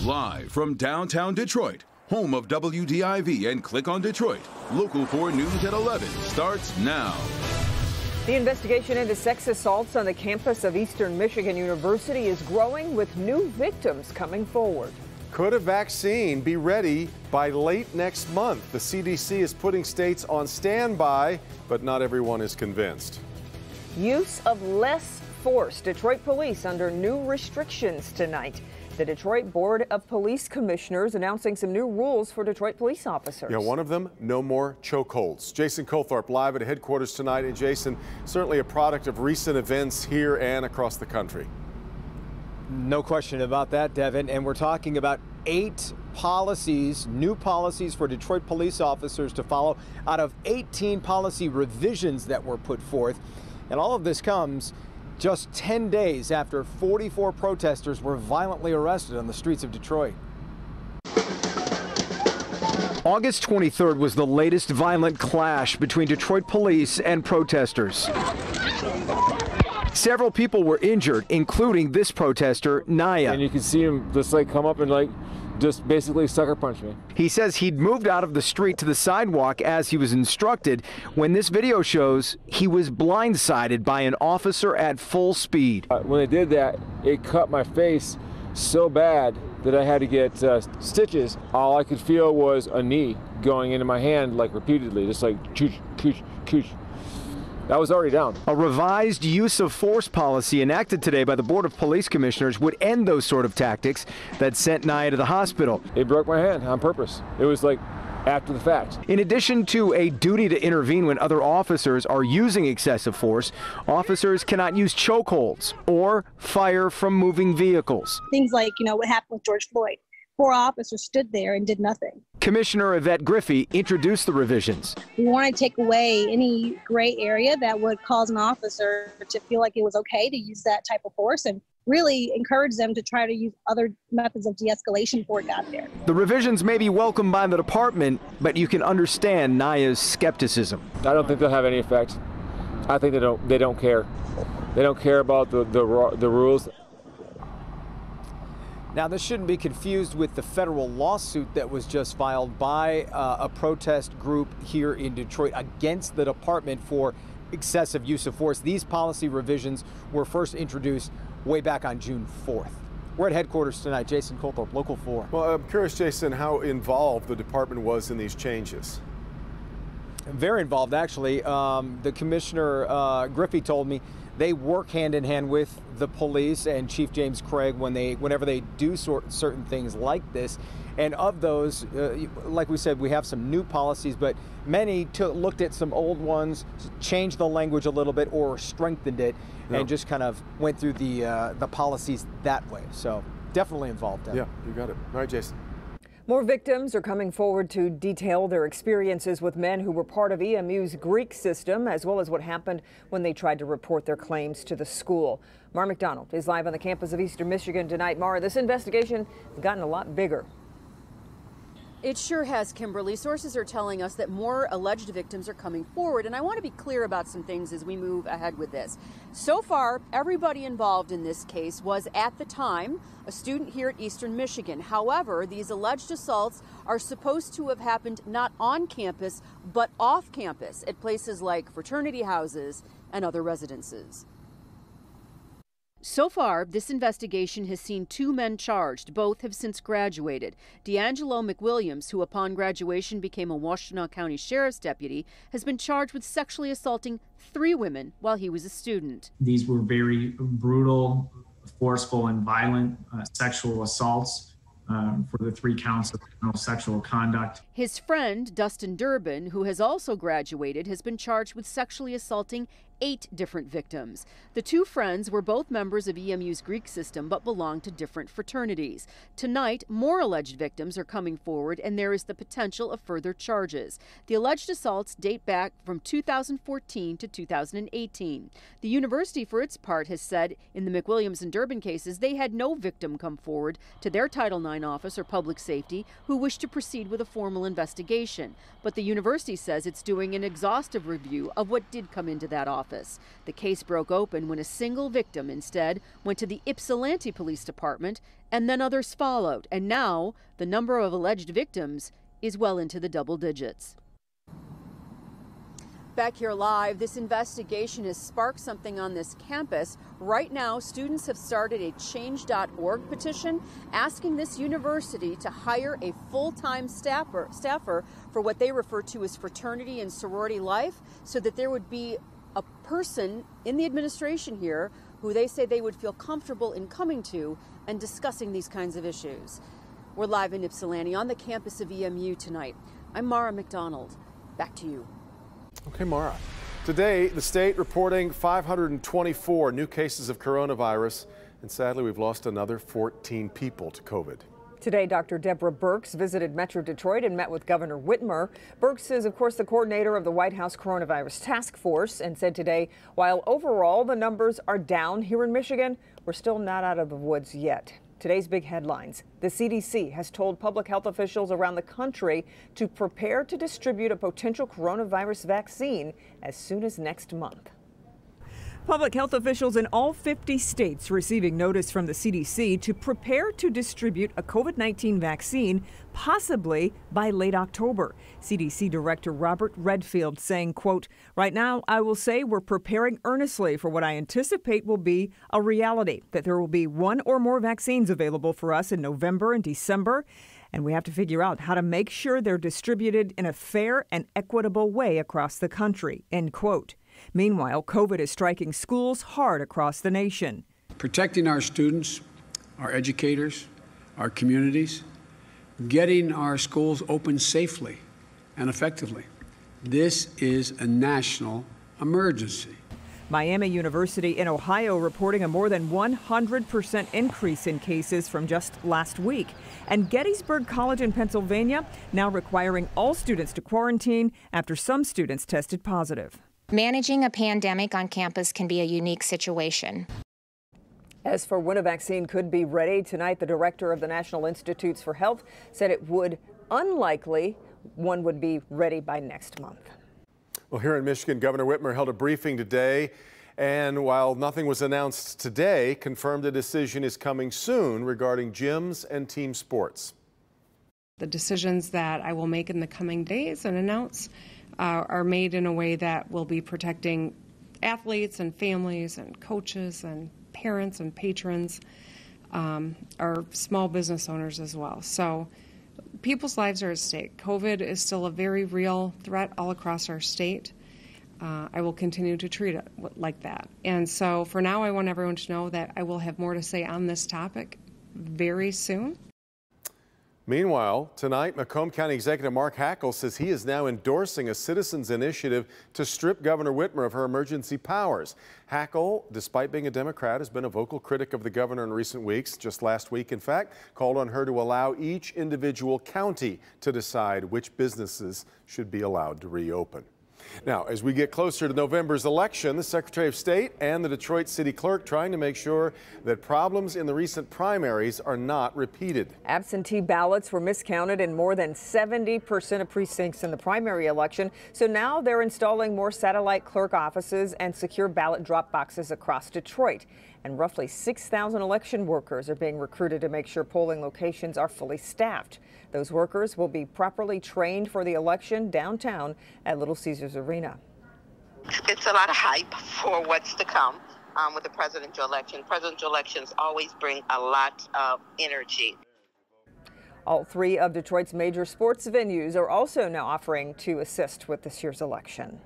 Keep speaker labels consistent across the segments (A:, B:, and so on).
A: Live from downtown Detroit, home of WDIV and Click on Detroit, Local 4 News at 11 starts now.
B: The investigation into sex assaults on the campus of Eastern Michigan University is growing, with new victims coming forward.
C: Could a vaccine be ready by late next month? The CDC is putting states on standby, but not everyone is convinced.
B: Use of less force. Detroit police under new restrictions tonight. The Detroit Board of Police Commissioners announcing some new rules for Detroit police officers.
C: Yeah, one of them, no more chokeholds. Jason Colthorpe live at headquarters tonight. And Jason, certainly a product of recent events here and across the country.
D: No question about that, Devin. And we're talking about 8 policies, new policies for Detroit police officers to follow out of 18 policy revisions that were put forth. And all of this comes just 10 days after 44 protesters were violently arrested on the streets of Detroit. August 23rd was the latest violent clash between Detroit police and protesters. Several people were injured, including this protester, Naya.
E: And you can see him just come up and just basically sucker punch me. He
D: says he'd moved out of the street to the sidewalk as he was instructed when this video shows he was blindsided by an officer at full speed.
E: When they did that, it cut my face so bad that I had to get stitches. All I could feel was a knee going into my hand repeatedly, just chooch, chooch, chooch. I was already down.
D: A revised use of force policy enacted today by the Board of Police Commissioners would end those sort of tactics that sent Naya to the hospital.
E: It broke my hand on purpose. It was after the fact.
D: In addition to a duty to intervene when other officers are using excessive force, officers cannot use chokeholds or fire from moving vehicles.
F: Things like, what happened with George Floyd. 4 officers stood there and did nothing.
D: Commissioner Yvette Griffey introduced the revisions.
F: We want to take away any gray area that would cause an officer to feel like it was okay to use that type of force, and really encourage them to try to use other methods of de-escalation before it got there.
D: The revisions may be welcomed by the department, but you can understand Naya's skepticism.
E: I don't think they'll have any effect. I think they don't care. They don't care about the rules.
D: Now, this shouldn't be confused with the federal lawsuit that was just filed by a protest group here in Detroit against the department for excessive use of force. These policy revisions were first introduced way back on June 4th. We're at headquarters tonight. Jason Colthorpe, Local 4.
C: Well, I'm curious, Jason, how involved the department was in these changes.
D: Very involved, actually. The Commissioner Griffey told me they work hand in hand with the police and Chief James Craig whenever they do certain things like this. And of those, like we said, we have some new policies, but many looked at some old ones, changed the language a little bit or strengthened it, and just kind of went through the policies that way. So definitely involved.
C: Yeah, you got it. All right, Jason.
B: More victims are coming forward to detail their experiences with men who were part of EMU's Greek system, as well as what happened when they tried to report their claims to the school. Mara McDonald is live on the campus of Eastern Michigan tonight. Mara, this investigation has gotten a lot bigger.
G: It sure has, Kimberly. Sources are telling us that more alleged victims are coming forward, and I want to be clear about some things as we move ahead with this. So far, everybody involved in this case was, at the time, a student here at Eastern Michigan. However, these alleged assaults are supposed to have happened not on campus, but off campus at places like fraternity houses and other residences. So far, this investigation has seen 2 men charged. Both have since graduated. D'Angelo McWilliams, who upon graduation became a Washtenaw County Sheriff's deputy, has been charged with sexually assaulting 3 women while he was a student.
H: These were very brutal, forceful, and violent sexual assaults for the 3 counts of criminal sexual conduct.
G: His friend, Dustin Durbin, who has also graduated, has been charged with sexually assaulting 8 different victims. The 2 friends were both members of EMU's Greek system but belonged to different fraternities. Tonight, more alleged victims are coming forward, and there is the potential of further charges. The alleged assaults date back from 2014 to 2018. The university, for its part, has said in the McWilliams and Durbin cases they had no victim come forward to their Title IX office or public safety who wished to proceed with a formal investigation. But the university says it's doing an exhaustive review of what did come into that office. office. The case broke open when a single victim instead went to the Ypsilanti Police Department, and then others followed. And now the number of alleged victims is well into the double digits. Back here live, this investigation has sparked something on this campus. Right now, students have started a change.org petition asking this university to hire a full-time staffer for what they refer to as fraternity and sorority life, so that there would be a person in the administration here who they say they would feel comfortable in coming to and discussing these kinds of issues. We're live in Ypsilanti on the campus of EMU tonight. I'm Mara McDonald. Back to you.
C: Okay, Mara. Today, the state reporting 524 new cases of coronavirus, and sadly, we've lost another 14 people to COVID.
B: Today, Dr. Deborah Birx visited Metro Detroit and met with Governor Whitmer. Birx is, of course, the coordinator of the White House Coronavirus Task Force, and said today, while overall the numbers are down here in Michigan, we're still not out of the woods yet. Today's big headlines. The CDC has told public health officials around the country to prepare to distribute a potential coronavirus vaccine as soon as next month. Public health officials in all 50 states receiving notice from the CDC to prepare to distribute a COVID-19 vaccine, possibly by late October. CDC Director Robert Redfield saying, quote, "Right now, I will say we're preparing earnestly for what I anticipate will be a reality, that there will be one or more vaccines available for us in November and December, and we have to figure out how to make sure they're distributed in a fair and equitable way across the country," end quote. Meanwhile, COVID is striking schools hard across the nation.
I: Protecting our students, our educators, our communities, getting our schools open safely and effectively. This is a national emergency.
B: Miami University in Ohio reporting a more than 100% increase in cases from just last week. And Gettysburg College in Pennsylvania now requiring all students to quarantine after some students tested positive.
J: Managing a pandemic on campus can be a unique situation.
B: As for when a vaccine could be ready, tonight the director of the National Institutes for Health said it would unlikely one would be ready by next month.
C: Well, here in Michigan, Governor Whitmer held a briefing today, and while nothing was announced today, confirmed a decision is coming soon regarding gyms and team sports.
K: The decisions that I will make in the coming days and announce are made in a way that will be protecting athletes and families and coaches and parents and patrons, our small business owners as well. So people's lives are at stake. COVID is still a very real threat all across our state. I will continue to treat it like that. And so for now, I want everyone to know that I will have more to say on this topic very soon.
C: Meanwhile, tonight, Macomb County Executive Mark Hackel says he is now endorsing a citizens' initiative to strip Governor Whitmer of her emergency powers. Hackel, despite being a Democrat, has been a vocal critic of the governor in recent weeks. Just last week, in fact, called on her to allow each individual county to decide which businesses should be allowed to reopen. Now, as we get closer to November's election, the Secretary of State and the Detroit City Clerk trying to make sure that problems in the recent primaries are not repeated.
B: Absentee ballots were miscounted in more than 70% of precincts in the primary election. So now they're installing more satellite clerk offices and secure ballot drop boxes across Detroit. And roughly 6,000 election workers are being recruited to make sure polling locations are fully staffed. Those workers will be properly trained for the election downtown at Little Caesars Arena.
L: It's a lot of hype for what's to come with the presidential election. Presidential elections always bring a lot of energy.
B: All three of Detroit's major sports venues are also now offering to assist with this year's election.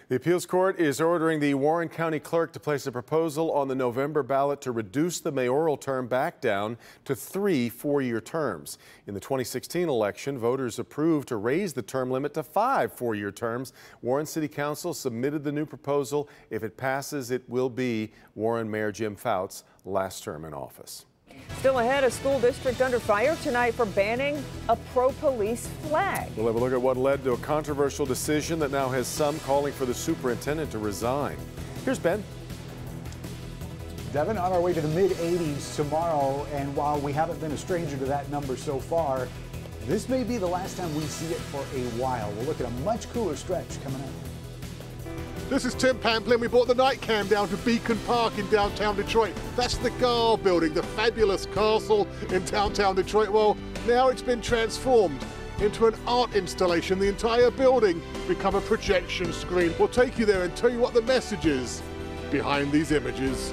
C: The appeals court is ordering the Warren County Clerk to place a proposal on the November ballot to reduce the mayoral term back down to 3 four-year terms. In the 2016 election, voters approved to raise the term limit to 5 four-year terms. Warren City Council submitted the new proposal. If it passes, it will be Warren Mayor Jim Fouts' last term in office.
B: Still ahead, a school district under fire tonight for banning a pro-police flag.
C: We'll have a look at what led to a controversial decision that now has some calling for the superintendent to resign. Here's Ben.
M: Devin, on our way to the mid-80s tomorrow, and while we haven't been a stranger to that number so far, this may be the last time we see it for a while. We'll look at a much cooler stretch coming up.
N: This is Tim Pamplin. We brought the night cam down to Beacon Park in downtown Detroit. That's the Gar building, the fabulous castle in downtown Detroit. Well, now it's been transformed into an art installation. The entire building become a projection screen. We'll take you there and tell you what the message is behind these images.